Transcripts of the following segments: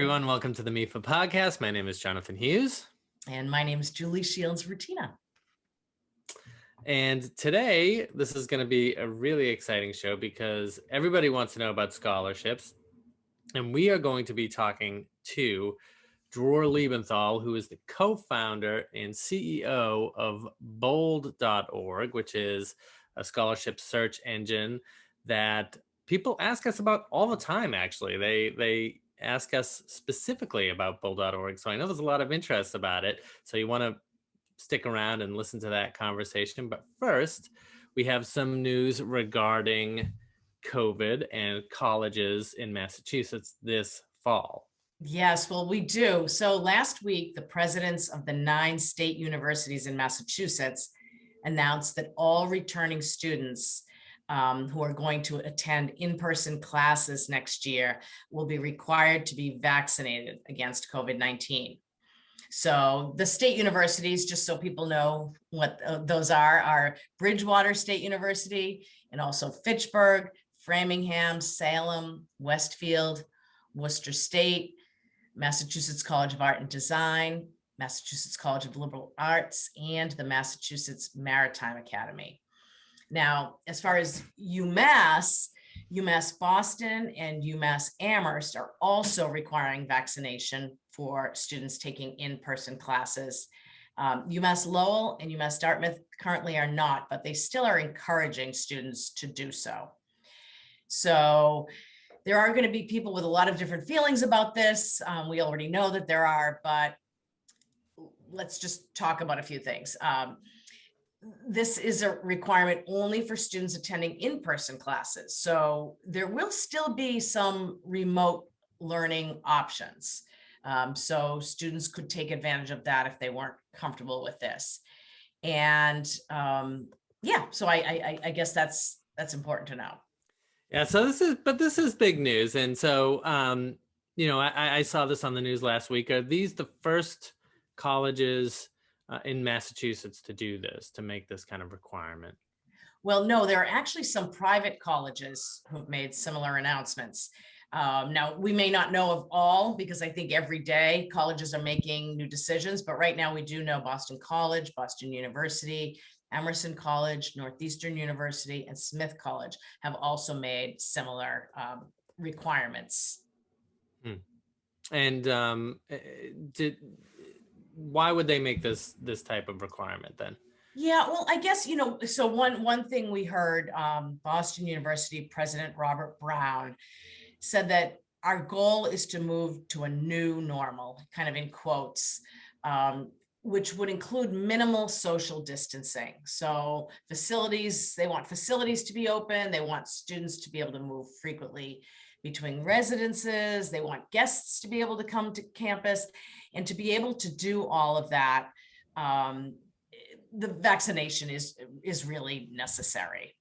everyone. Welcome to the MEFA Podcast. My name is Jonathan Hughes. And my name is Julie Shields-Rutyna. And today, this is going to be a really exciting show because everybody wants to know about scholarships. And we are going to be talking to Dror Liebenthal, who is the co-founder and CEO of bold.org, which is a scholarship search engine that people ask us about all the time, actually. They ask us specifically about bold.org. So I know there's a lot of interest about it. So you want to stick around and listen to that conversation. But first, we have some news regarding COVID and colleges in Massachusetts this fall. Yes, well, we do. So last week, the presidents of the 9 state universities in Massachusetts announced that all returning students who are going to attend in-person classes next year will be required to be vaccinated against COVID-19. So the state universities, just so people know what those are Bridgewater State University and also Fitchburg, Framingham, Salem, Westfield, Worcester State, Massachusetts College of Art and Design, Massachusetts College of Liberal Arts, and the Massachusetts Maritime Academy. Now, as far as UMass Boston and UMass Amherst are also requiring vaccination for students taking in-person classes. UMass Lowell and UMass Dartmouth currently are not, but they still are encouraging students to do so. So there are going to be people with a lot of different feelings about this. We already know that there are, but let's just talk about a few things. This is a requirement only for students attending in-person classes. So there will still be some remote learning options. So students could take advantage of that if they weren't comfortable with this. And yeah, so I guess that's important to know. Yeah, so this is big news. And so, I saw this on the news last week. Are these the first colleges in Massachusetts to do this, to make this kind of requirement? Well, no, there are actually some private colleges who've made similar announcements. Now, we may not know of all because I think every day colleges are making new decisions, but right now we do know Boston College, Boston University, Emerson College, Northeastern University, and Smith College have also made similar requirements. And why would they make this type of requirement then? Yeah, well, I guess, so one thing we heard, Boston University President Robert Brown said that our goal is to move to a new normal, kind of in quotes, which would include minimal social distancing. So they want facilities to be open. They want students to be able to move frequently between residences. They want guests to be able to come to campus, and to be able to do all of that, the vaccination is really necessary.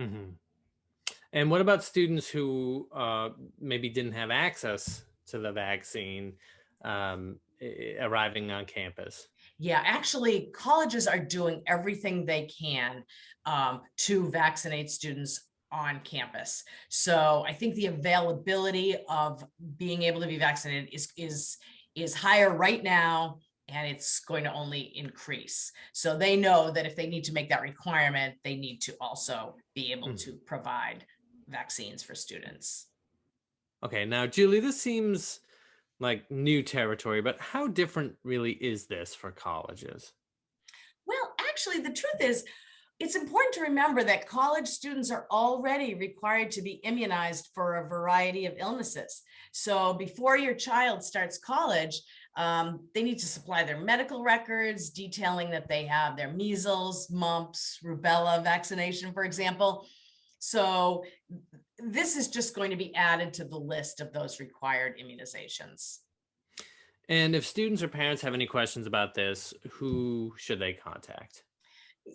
Mm-hmm. And what about students who maybe didn't have access to the vaccine arriving on campus? Yeah, actually, colleges are doing everything they can to vaccinate students on campus. So I think the availability of being able to be vaccinated is higher right now, and it's going to only increase. So they know that if they need to make that requirement, they need to also be able to provide vaccines for students. Okay, now, Julie, this seems like new territory, but how different really is this for colleges? Well, actually, the truth is, it's important to remember that college students are already required to be immunized for a variety of illnesses. So before your child starts college, they need to supply their medical records detailing that they have their measles, mumps, rubella vaccination, for example. So this is just going to be added to the list of those required immunizations. And if students or parents have any questions about this, who should they contact?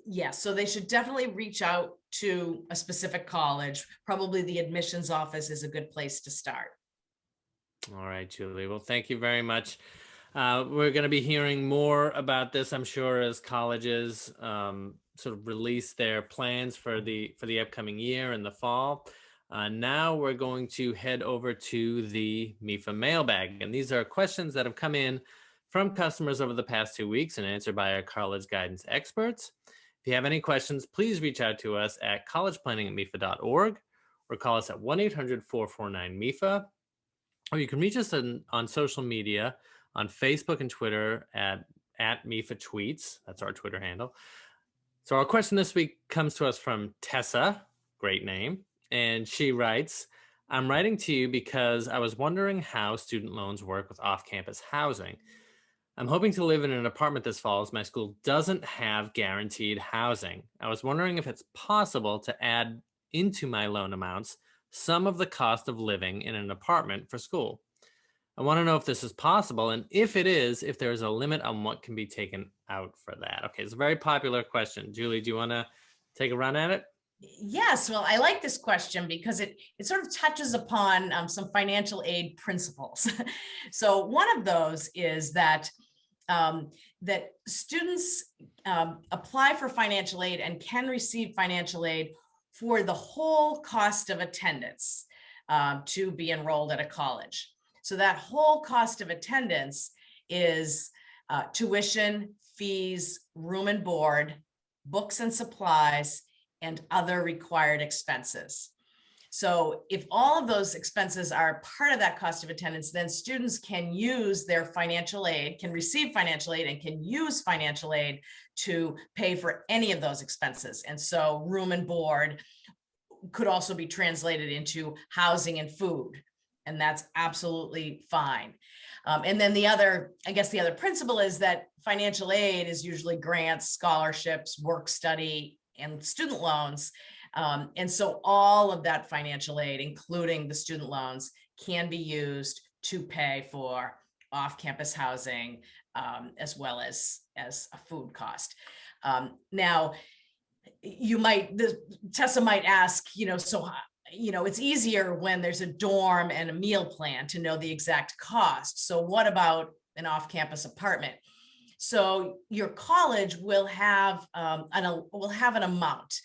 Yes, so they should definitely reach out to a specific college. Probably the admissions office is a good place to start. All right, Julie. Well, thank you very much. We're going to be hearing more about this, I'm sure, as colleges sort of release their plans for the upcoming year in the fall. Now we're going to head over to the MEFA Mailbag. And these are questions that have come in from customers over the past 2 weeks and answered by our college guidance experts. If you have any questions, please reach out to us at collegeplanning@mefa.org or call us at 1-800-449-MEFA. Or you can reach us on social media on Facebook and Twitter at MEFA Tweets. That's our Twitter handle. So our question this week comes to us from Tessa, great name. And she writes, I'm writing to you because I was wondering how student loans work with off-campus housing. I'm hoping to live in an apartment this fall as my school doesn't have guaranteed housing. I was wondering if it's possible to add into my loan amounts some of the cost of living in an apartment for school. I want to know if this is possible, and if it is, if there's a limit on what can be taken out for that. Okay, it's a very popular question. Julie, do you want to take a run at it? Yes, well, I like this question because it sort of touches upon some financial aid principles. So one of those is that that students apply for financial aid and can receive financial aid for the whole cost of attendance to be enrolled at a college. So that whole cost of attendance is tuition, fees, room and board, books and supplies, and other required expenses. So if all of those expenses are part of that cost of attendance, then students can use their financial aid, can receive financial aid, and can use financial aid to pay for any of those expenses. And so room and board could also be translated into housing and food, and that's absolutely fine. And then the other principle is that financial aid is usually grants, scholarships, work study, and student loans. And so all of that financial aid, including the student loans, can be used to pay for off-campus housing, as well as a food cost. Now, Tessa might ask, it's easier when there's a dorm and a meal plan to know the exact cost. So what about an off-campus apartment? So your college will have an amount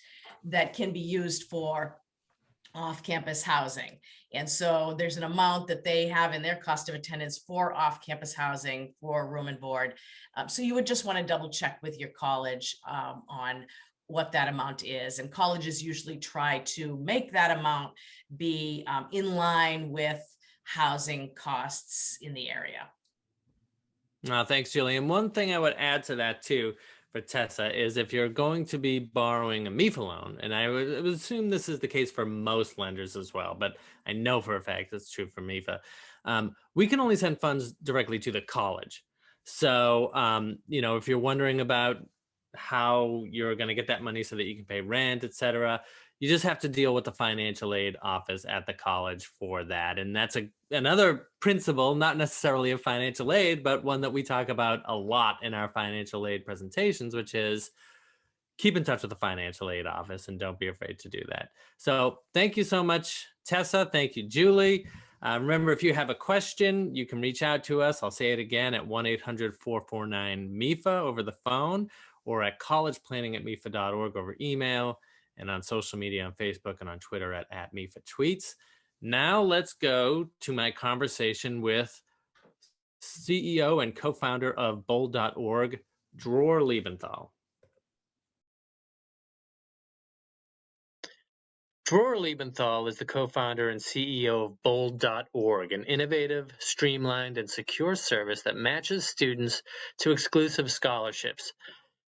that can be used for off-campus housing. And so there's an amount that they have in their cost of attendance for off-campus housing, for room and board. So you would just want to double check with your college on what that amount is. And colleges usually try to make that amount be in line with housing costs in the area. Thanks, Julie. And one thing I would add to that too for Tessa is if you're going to be borrowing a MEFA loan, and I would assume this is the case for most lenders as well, but I know for a fact it's true for MEFA, we can only send funds directly to the college. So, if you're wondering about how you're going to get that money so that you can pay rent, et cetera, you just have to deal with the financial aid office at the college for that. And that's another principle, not necessarily of financial aid, but one that we talk about a lot in our financial aid presentations, which is keep in touch with the financial aid office and don't be afraid to do that. So thank you so much, Tessa. Thank you, Julie. Remember, if you have a question, you can reach out to us. I'll say it again at 1-800-449-MEFA over the phone, or at collegeplanning@mefa.org over email, and on social media on Facebook and on Twitter at MEFA Tweets. Now let's go to my conversation with CEO and co-founder of bold.org, Dror Liebenthal. Dror Liebenthal is the co-founder and CEO of bold.org, an innovative, streamlined, and secure service that matches students to exclusive scholarships.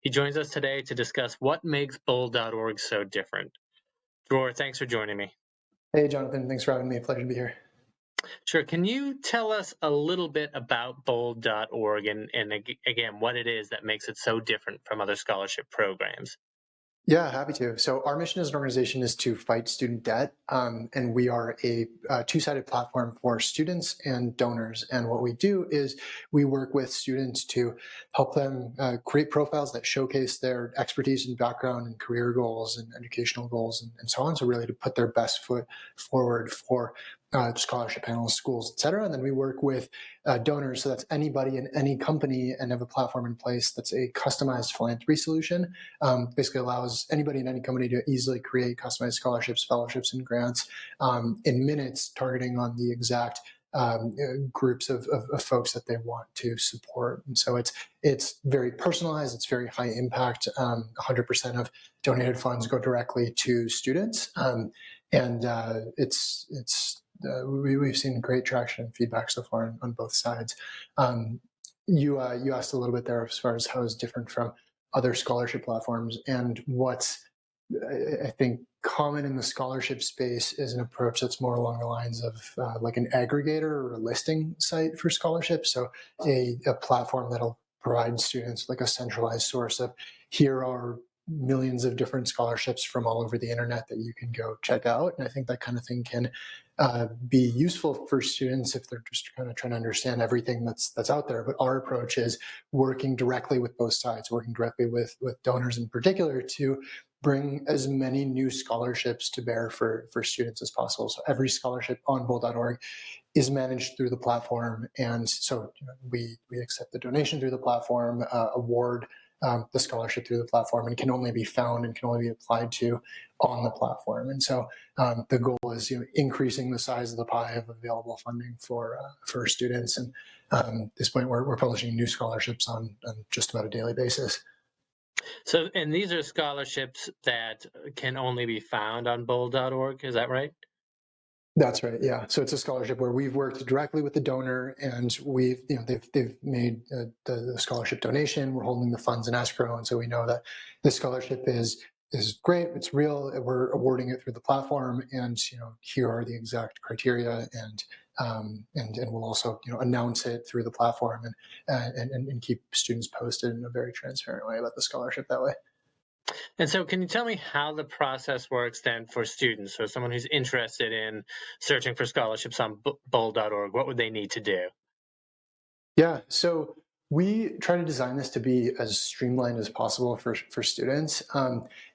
He joins us today to discuss what makes bold.org so different. Dror, thanks for joining me. Hey, Jonathan. Thanks for having me. A pleasure to be here. Sure. Can you tell us a little bit about bold.org and again, what it is that makes it so different from other scholarship programs? Yeah, happy to. So our mission as an organization is to fight student debt, and we are a two-sided platform for students and donors. And what we do is we work with students to help them create profiles that showcase their expertise and background and career goals and educational goals and so on. So really to put their best foot forward for scholarship panels, schools, et cetera. And then we work with donors. So that's anybody in any company, and have a platform in place that's a customized philanthropy solution. Basically allows anybody in any company to easily create customized scholarships, fellowships, and grants in minutes, targeting on the exact groups of folks that they want to support. And so it's very personalized, it's very high impact. 100% of donated funds go directly to students. We've seen great traction and feedback so far on both sides. You asked a little bit there as far as how it's different from other scholarship platforms, and what's I think common in the scholarship space is an approach that's more along the lines of like an aggregator or a listing site for scholarships. So a platform that'll provide students like a centralized source of, here are millions of different scholarships from all over the internet that you can go check out. And I think that kind of thing can be useful for students if they're just kind of trying to understand everything that's out there. But our approach is working directly with both sides, working directly with donors in particular, to bring as many new scholarships to bear for students as possible. So every scholarship on bold.org is managed through the platform. And so we accept the donation through the platform, award the scholarship through the platform, and can only be found and can only be applied to on the platform. And so the goal is increasing the size of the pie of available funding for students. And at this point, we're publishing new scholarships on just about a daily basis. So, and these are scholarships that can only be found on bold.org, is that right? That's right. Yeah. So it's a scholarship where we've worked directly with the donor, and they've made the scholarship donation. We're holding the funds in escrow, and so we know that the scholarship is great. It's real. We're awarding it through the platform, and here are the exact criteria, and we'll also announce it through the platform, and keep students posted in a very transparent way about the scholarship that way. And so can you tell me how the process works then for students, or someone who's interested in searching for scholarships on bold.org? What would they need to do? Yeah, so we try to design this to be as streamlined as possible for students.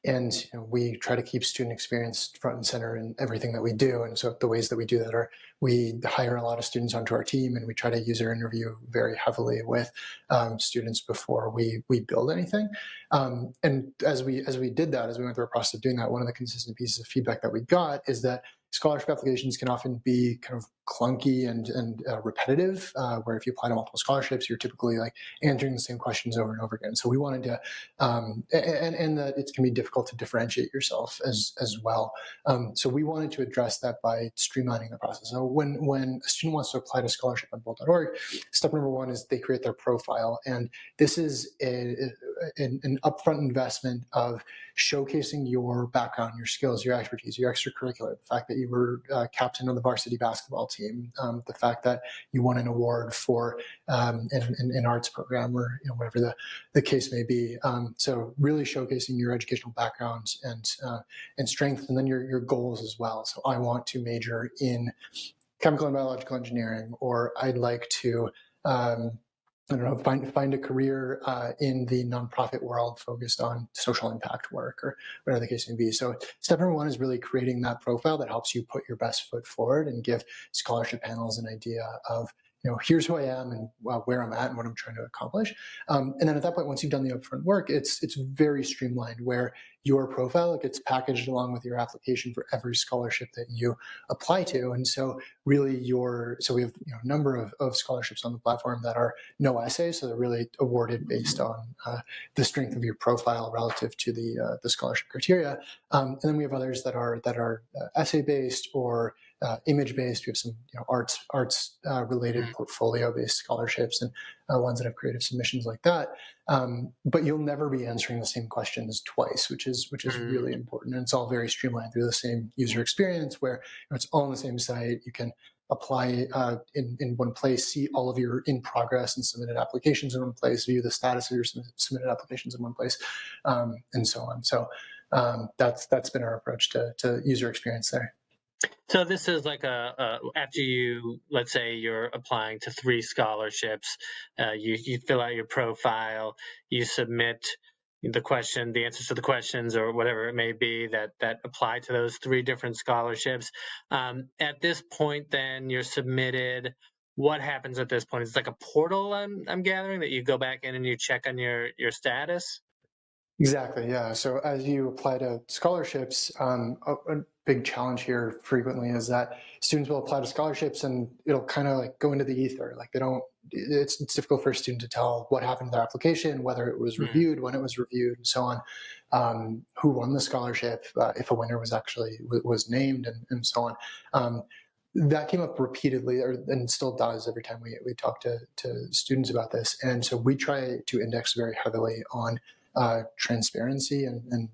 And we try to keep student experience front and center in everything that we do. And so the ways that we do that are, we hire a lot of students onto our team, and we try to user interview very heavily with students before we build anything. And as we did that, as we went through a process of doing that, one of the consistent pieces of feedback that we got is that scholarship applications can often be kind of clunky and repetitive, where if you apply to multiple scholarships, you're typically like answering the same questions over and over again. So we wanted to, and that it can be difficult to differentiate yourself as well. So we wanted to address that by streamlining the process. So when a student wants to apply to scholarship on bold.org, step number one is they create their profile. And this is an upfront investment of showcasing your background, your skills, your expertise, your extracurricular, the fact that you were captain of the varsity basketball team, the fact that you won an award for an arts program, or whatever the case may be. So really showcasing your educational background and strengths, and then your goals as well. So I want to major in chemical and biological engineering, or I'd like to find a career in the nonprofit world focused on social impact work, or whatever the case may be. So step number one is really creating that profile that helps you put your best foot forward and give scholarship panels an idea of, here's who I am and where I'm at and what I'm trying to accomplish. And then at that point, once you've done the upfront work, it's very streamlined, where your profile gets packaged along with your application for every scholarship that you apply to. And so really so we have a number of scholarships on the platform that are no essays, so they're really awarded based on the strength of your profile relative to the scholarship criteria. And then we have others that are essay based or image based. We have some arts related portfolio based scholarships, and ones that have creative submissions like that. But you'll never be answering the same questions twice, which is really important. And it's all very streamlined through the same user experience, where it's all on the same site. You can apply in one place, see all of your in progress and submitted applications in one place, view the status of your submitted applications in one place, and so on. So that's been our approach to user experience there. So this is like after let's say you're applying to 3 scholarships, you fill out your profile, you submit the answers to the questions or whatever it may be that apply to those three different scholarships. At this point, then you're submitted. What happens at this point? It's like a portal. I'm gathering that you go back in and you check on your status. Exactly, yeah. So as you apply to scholarships, a big challenge here frequently is that students will apply to scholarships and it'll kind of like go into the ether. Like they don't, it's difficult for a student to tell what happened to their application, whether it was reviewed, when it was reviewed, and so on, who won the scholarship, if a winner was actually was named, and so on. That came up repeatedly, and still does every time we talk to students about this. And so we try to index very heavily on transparency and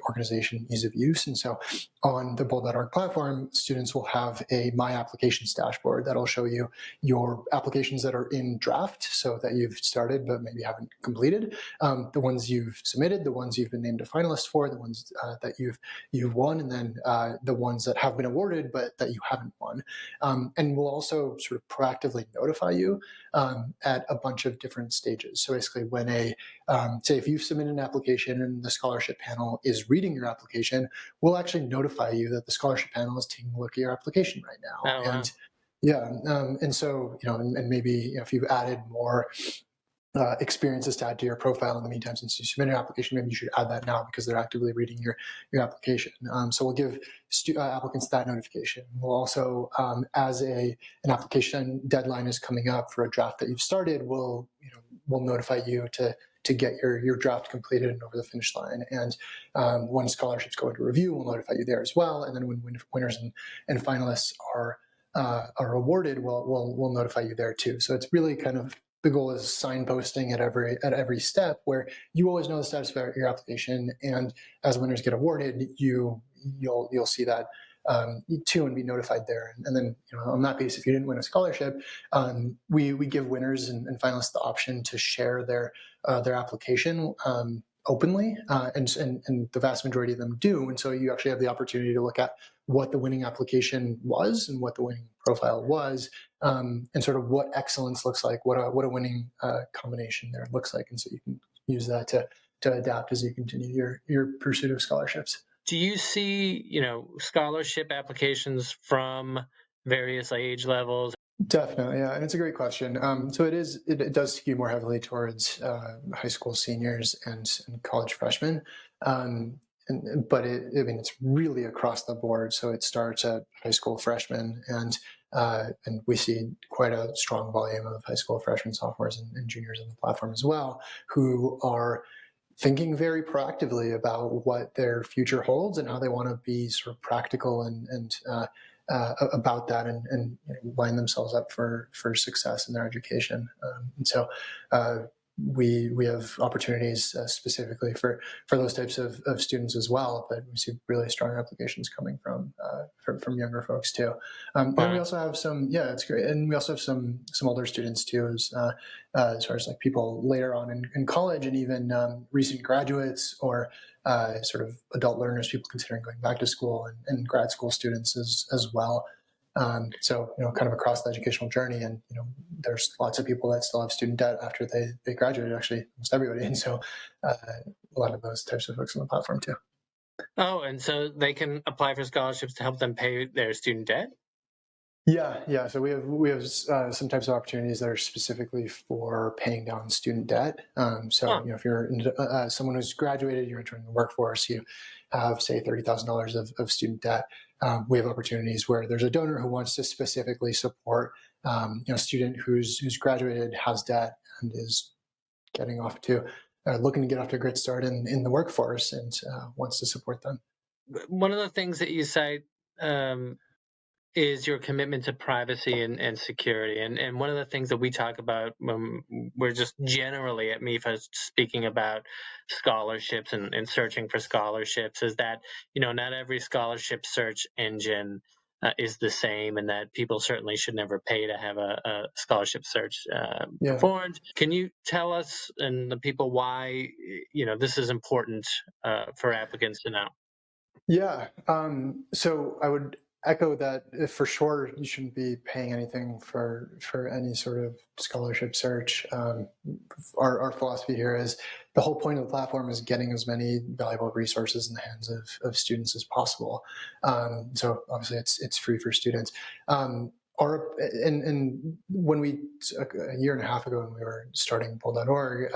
organization ease of use. And so on the bold.org platform, students will have a My Applications dashboard that'll show you your applications that are in draft, so that you've started but maybe haven't completed, the ones you've submitted, the ones you've been named a finalist for, the ones that you've won, and then the ones that have been awarded but that you haven't won. And we'll also sort of proactively notify you at a bunch of different stages. So basically when say if you've submitted an application and the scholarship panel is reading your application, we'll actually notify you that the scholarship panel is taking a look at your application right now. Oh, wow. And yeah, and so, and maybe if you've added more experiences to add to your profile in the meantime, since you submitted an application, maybe you should add that now because they're actively reading your application. So we'll give applicants that notification. We'll also, as an application deadline is coming up for a draft that you've started, we'll notify you to get your draft completed and over the finish line. And when scholarships go into review, we'll notify you there as well. And then when winners and finalists are awarded, we'll notify you there too. So it's really kind of, the goal is signposting at every step, where you always know the status of your application, and as winners get awarded, you'll see that too and be notified there. And then on that piece, if you didn't win a scholarship, we give winners and finalists the option to share their application openly, and the vast majority of them do. And so you actually have the opportunity to look at what the winning application was and what the winning profile was, and sort of what excellence looks like, what a winning combination there looks like. And so you can use that to adapt as you continue your pursuit of scholarships. Do you see, scholarship applications from various age levels? Definitely, yeah, and it's a great question. So it does skew more heavily towards high school seniors and college freshmen, but it's really across the board. So it starts at high school freshmen, and we see quite a strong volume of high school freshmen, sophomores, and juniors on the platform as well, who are thinking very proactively about what their future holds and how they want to be sort of practical and about that, and line themselves up for success in their education. And so we have opportunities specifically for those types of students as well, but we see really strong applications coming from younger folks too. And we also have some, it's great. And we also have some older students too, as far as like people later on in college, and even recent graduates, or sort of adult learners, people considering going back to school, and grad school students as well. So, kind of across the educational journey, and, there's lots of people that still have student debt after they graduate, actually almost everybody. And so a lot of those types of folks on the platform too. Oh, and so they can apply for scholarships to help them pay their student debt? Yeah. So we have some types of opportunities that are specifically for paying down student debt. If you're someone who's graduated, you're entering the workforce, you have, say, $30,000 of student debt. We have opportunities where there's a donor who wants to specifically support a student who's graduated, has debt, and is getting off to looking to get off to a great start in the workforce, and wants to support them. One of the things that you cite is your commitment to privacy and security. And one of the things that we talk about when we're just generally at MEFA speaking about scholarships and searching for scholarships is that, not every scholarship search engine is the same, and that people certainly should never pay to have a scholarship search performed. Can you tell us and the people why, this is important for applicants to know? Yeah. So I would echo that for sure. You shouldn't be paying anything for any sort of scholarship search. Our philosophy here is the whole point of the platform is getting as many valuable resources in the hands of students as possible. So obviously it's free for students. And when we, a year and a half ago when we were starting Bull.org,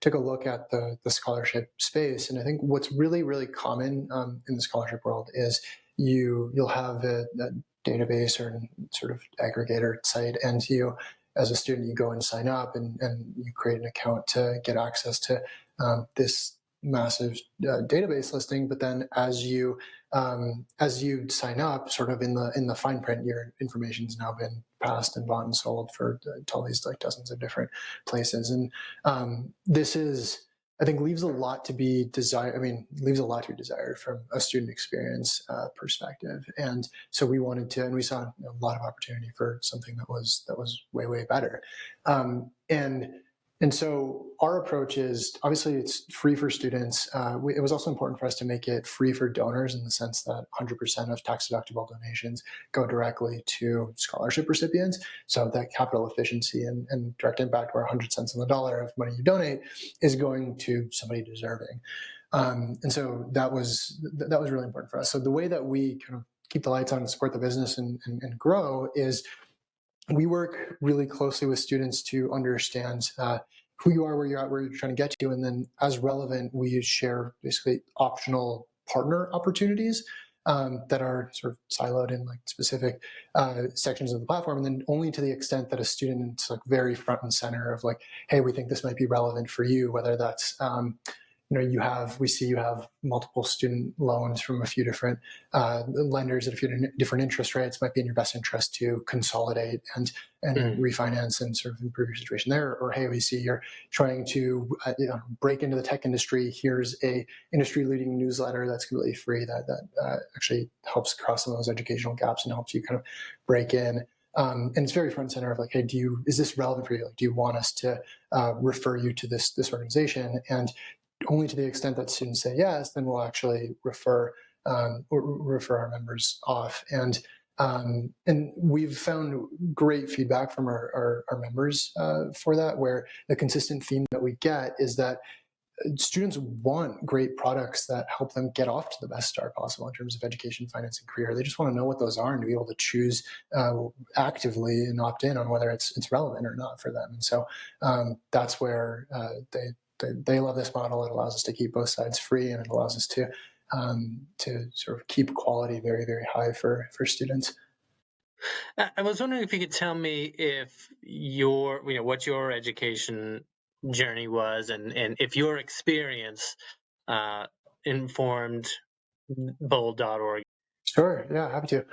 took a look at the scholarship space, and I think what's really, really common in the scholarship world is you'll have a database or sort of aggregator site, and you, as a student, you go and sign up and you create an account to get access to this massive database listing. But then as you sign up, sort of in the fine print, your information's now been passed and bought and sold to all these like dozens of different places. And this is, I think, leaves a lot to be desired. I mean, leaves a lot to be desired from a student experience perspective. And so we wanted to, and we saw a lot of opportunity for something that was way, way better. And so our approach is, obviously it's free for students. It was also important for us to make it free for donors in the sense that 100% of tax-deductible donations go directly to scholarship recipients. So that capital efficiency and direct impact, where 100 cents on the dollar of money you donate is going to somebody deserving. And so that was really important for us. So the way that we kind of keep the lights on and support the business and grow is we work really closely with students to understand who you are, where you're at, where you're trying to get to. And then as relevant, we share basically optional partner opportunities that are sort of siloed in like specific sections of the platform. And then only to the extent that a student's like very front and center of like, hey, we think this might be relevant for you, whether that's we see you have multiple student loans from a few different lenders at a few different interest rates. Might be in your best interest to consolidate and refinance and sort of improve your situation there. Or hey, we see you're trying to break into the tech industry. Here's a industry leading newsletter that's completely free that actually helps cross some of those educational gaps and helps you kind of break in. And it's very front and center of like, hey, is this relevant for you? Like, do you want us to refer you to this organization? And only to the extent that students say yes, then we'll actually refer our members off. And we've found great feedback from our members for that, where the consistent theme that we get is that students want great products that help them get off to the best start possible in terms of education, finance, and career. They just want to know what those are and to be able to choose actively and opt in on whether it's relevant or not for them. And so that's where they love this model. It allows us to keep both sides free, and it allows us to sort of keep quality very, very high for students. I was wondering if you could tell me if what your education journey was, and if your experience informed Bull.org. Sure. Yeah, happy to.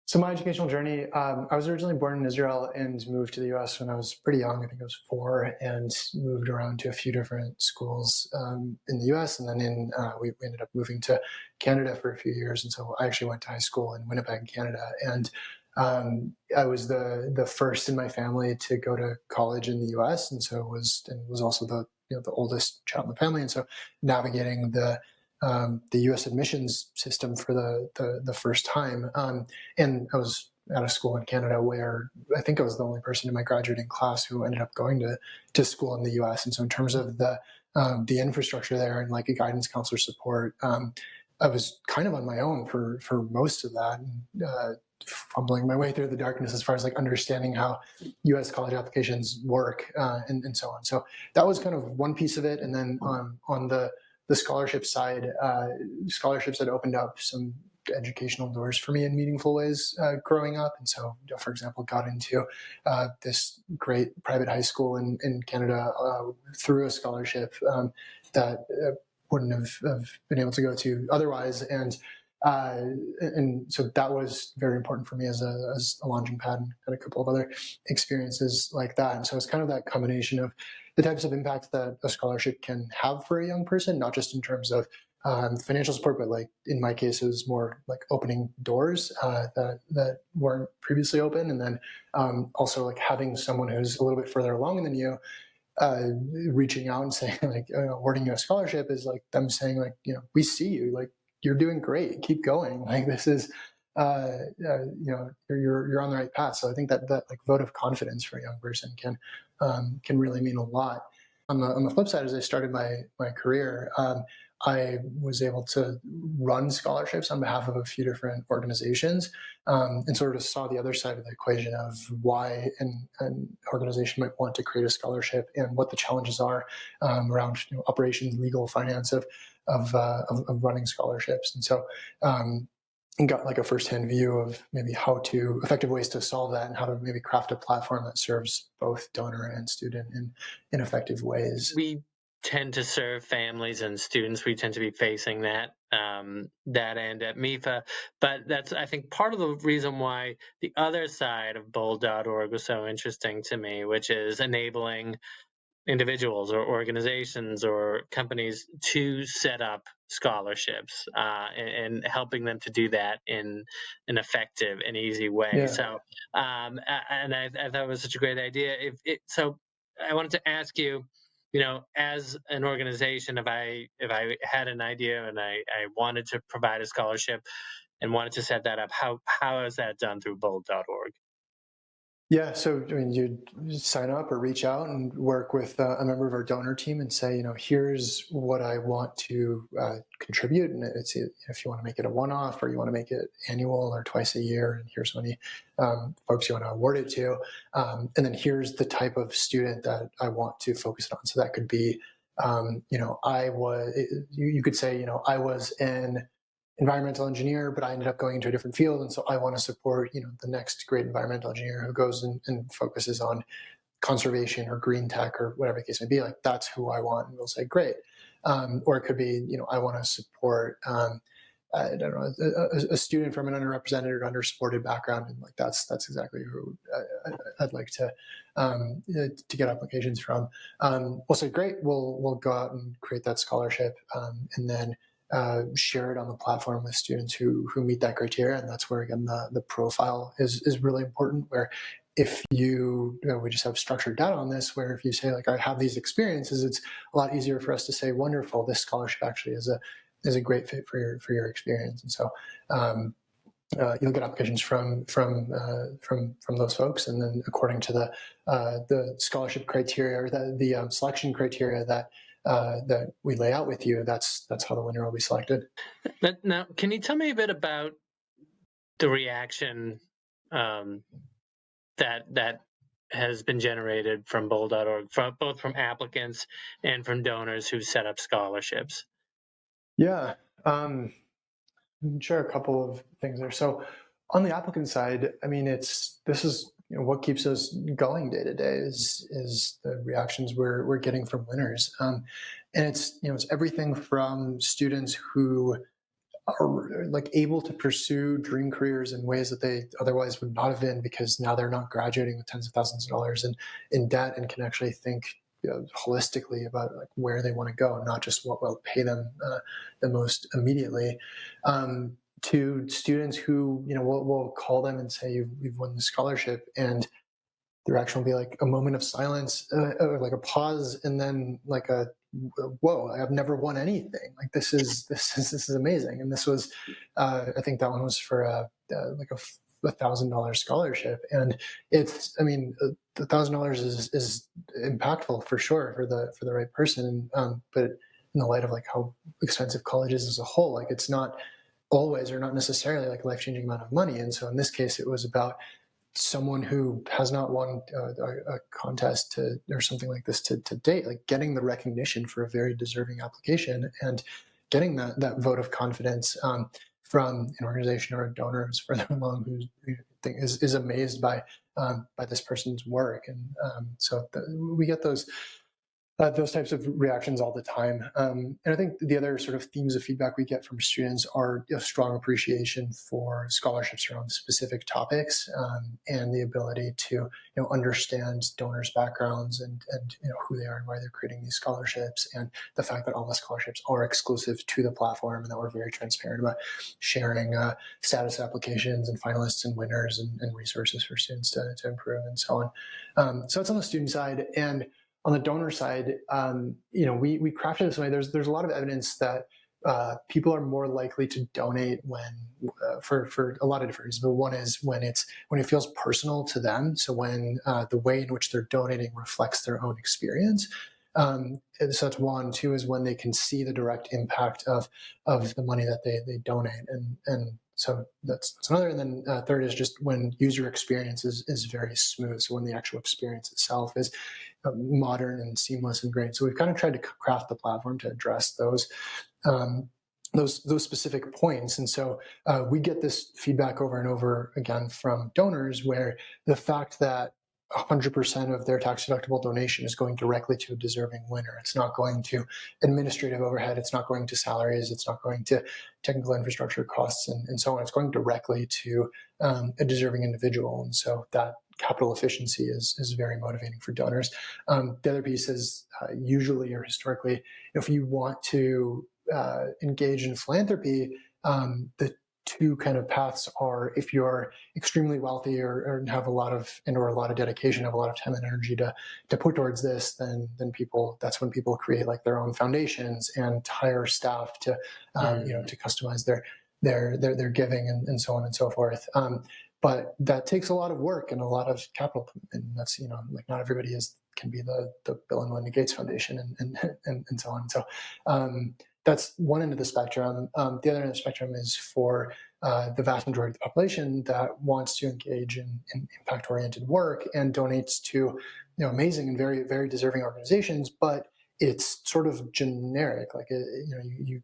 So my educational journey, I was originally born in Israel and moved to the US when I was pretty young. I think I was 4, and moved around to a few different schools in the US. And then we ended up moving to Canada for a few years. And so I actually went to high school in Winnipeg, Canada. And I was the first in my family to go to college in the US. And so was also the oldest child in the family. And so navigating the U.S. admissions system for the first time. And I was at a school in Canada where I think I was the only person in my graduating class who ended up going to school in the U.S. And so in terms of the infrastructure there and like a guidance counselor support, I was kind of on my own for most of that, and fumbling my way through the darkness as far as like understanding how U.S. college applications work and so on. So that was kind of one piece of it. And then on the scholarship side, scholarships had opened up some educational doors for me in meaningful ways growing up. And so, for example, got into this great private high school in Canada through a scholarship that wouldn't have been able to go to otherwise. And so that was very important for me as a launching pad, and had a couple of other experiences like that. And so it's kind of that combination of the types of impact that a scholarship can have for a young person, not just in terms of financial support, but like in my case, it was more like opening doors that weren't previously open. And then also like having someone who's a little bit further along than you reaching out and saying like, awarding you a scholarship is like them saying like, we see you, like you're doing great. Keep going. Like this is, you're on the right path. So I think that like vote of confidence for a young person can really mean a lot. On the flip side, as I started my career, I was able to run scholarships on behalf of a few different organizations, and sort of saw the other side of the equation of why an organization might want to create a scholarship and what the challenges are around operations, legal, finance of running scholarships. And so and got like a firsthand view of maybe effective ways to solve that and how to maybe craft a platform that serves both donor and student in effective ways. We tend to serve families and students. We tend to be facing that end at MEFA. But that's, I think, part of the reason why the other side of bold.org was so interesting to me, which is enabling individuals or organizations or companies to set up scholarships and helping them to do that in an effective and easy way. Yeah. So, and I thought it was such a great idea. So I wanted to ask you, as an organization, if I had an idea and I wanted to provide a scholarship and wanted to set that up, how is that done through bold.org? Yeah, so I mean, you sign up or reach out and work with a member of our donor team and say, here's what I want to contribute, and it's if you want to make it a one-off or you want to make it annual or twice a year, and here's how many folks you want to award it to, and then here's the type of student that I want to focus on. So that could be, you could say, I was an environmental engineer, but I ended up going into a different field. And so I want to support, the next great environmental engineer who goes and focuses on conservation or green tech or whatever the case may be. Like, that's who I want. And we'll say, great. Or it could be, I want to support, I don't know, a student from an underrepresented or undersupported background. And like, that's exactly who I'd like to get applications from. We'll say, great, we'll go out and create that scholarship. And then share it on the platform with students who meet that criteria. And that's where, again, the profile is really important, where if we just have structured data on this, where if you say, like, I have these experiences, it's a lot easier for us to say, wonderful, this scholarship actually is a great fit for your experience. And so you'll get applications from those folks, and then according to the scholarship criteria or the selection criteria that we lay out with you, that's how the winner will be selected. Now, can you tell me a bit about the reaction that has been generated from bold.org, both from applicants and from donors who set up scholarships? Yeah, share a couple of things there. So on the applicant side, I mean, this is what keeps us going day to day is the reactions we're getting from winners, and it's everything from students who are like able to pursue dream careers in ways that they otherwise would not have been, because now they're not graduating with tens of thousands of dollars in debt and can actually think holistically about like where they want to go, not just what will pay them the most immediately. To students who we'll call them and say, you've won the scholarship, and the reaction will be like a moment of silence, or like a pause, and then like a whoa, I've never won anything. Like this is amazing. And this was I think that one was for like a $1,000 scholarship, and it's, I mean, $1,000 is impactful for sure for the right person, but in the light of like how expensive college is as a whole, like it's not always or not necessarily like a life-changing amount of money. And so in this case, it was about someone who has not won a contest or something like this to date, like getting the recognition for a very deserving application and getting that vote of confidence from an organization or a donor who's further along, who is amazed by this person's work. And so we get those types of reactions all the time. And I think the other sort of themes of feedback we get from students are a strong appreciation for scholarships around specific topics, and the ability to understand donors' backgrounds and who they are and why they're creating these scholarships, and the fact that all the scholarships are exclusive to the platform, and that we're very transparent about sharing status applications and finalists and winners and resources for students to improve and so on. So it's on the student side. And on the donor side, we crafted this way. There's a lot of evidence that people are more likely to donate when for a lot of different reasons. But one is when it feels personal to them. So when the way in which they're donating reflects their own experience. And so that's one. Two is when they can see the direct impact of the money that they donate, and so that's another. And then third is just when user experience is very smooth. So when the actual experience itself is modern and seamless and great. So we've kind of tried to craft the platform to address those specific points. And so we get this feedback over and over again from donors, where the fact that 100% of their tax-deductible donation is going directly to a deserving winner. It's not going to administrative overhead. It's not going to salaries. It's not going to technical infrastructure costs and so on. It's going directly to a deserving individual. And so that capital efficiency is very motivating for donors. The other piece is usually or historically, if you want to engage in philanthropy, the two kind of paths are: if you're extremely wealthy or have a lot of dedication, have a lot of time and energy to put towards this, then that's when people create like their own foundations and hire staff to to customize their giving and so on and so forth. But that takes a lot of work and a lot of capital commitment. And that's like not everybody can be the Bill and Melinda Gates Foundation and so on. So that's one end of the spectrum. The other end of the spectrum is for the vast majority of the population that wants to engage in impact-oriented work and donates to amazing and very, very deserving organizations, but it's sort of generic. Like you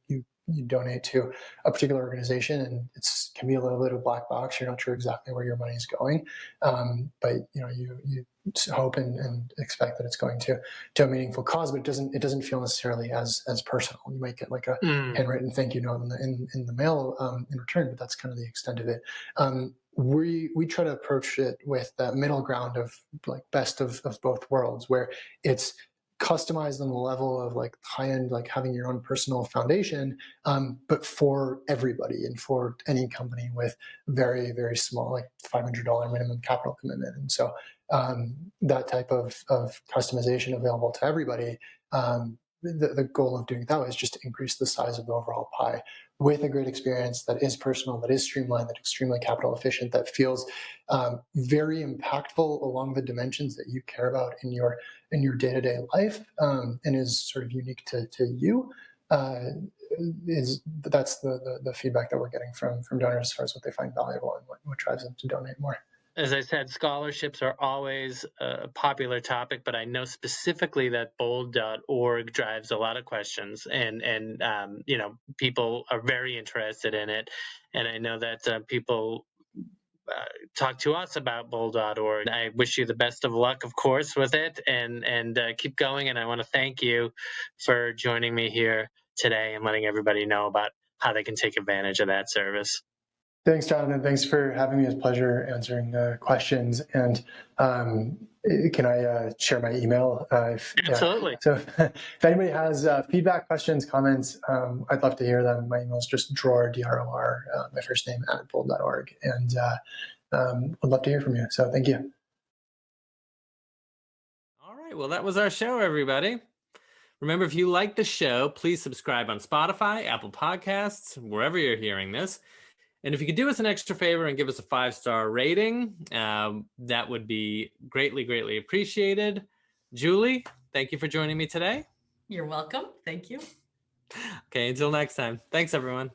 donate to a particular organization, and it can be a little bit of a black box. You're not sure exactly where your money is going, but you hope and expect that it's going to a meaningful cause. But it doesn't feel necessarily as personal. You might get like a handwritten thank you note in the mail in return, but that's kind of the extent of it. We try to approach it with that middle ground of like best of both worlds, where it's customized on the level of like high end, like having your own personal foundation, but for everybody and for any company with very, very small, like $500 minimum capital commitment. And so that type of customization available to everybody, the goal of doing it that way is just to increase the size of the overall pie with a great experience that is personal, that is streamlined, that extremely capital efficient, that feels very impactful along the dimensions that you care about in your day-to-day life, and is sort of unique to you. That's the feedback that we're getting from donors as far as what they find valuable and what drives them to donate more. As I said, scholarships are always a popular topic, but I know specifically that bold.org drives a lot of questions, and people are very interested in it. And I know that people talk to us about bold.org. I wish you the best of luck, of course, with it, and keep going. And I want to thank you for joining me here today and letting everybody know about how they can take advantage of that service. Thanks, Jonathan. Thanks for having me. It's a pleasure answering the questions. And can I share my email? Absolutely. Yeah. So if anybody has feedback, questions, comments, I'd love to hear them. My email is just Dror, D-R-O-R, my first name, @bold.org. And I'd love to hear from you. So thank you. All right. Well, that was our show, everybody. Remember, if you like the show, please subscribe on Spotify, Apple Podcasts, wherever you're hearing this. And if you could do us an extra favor and give us a 5-star rating, that would be greatly, greatly appreciated. Julie, thank you for joining me today. You're welcome. Thank you. Okay, until next time. Thanks, everyone.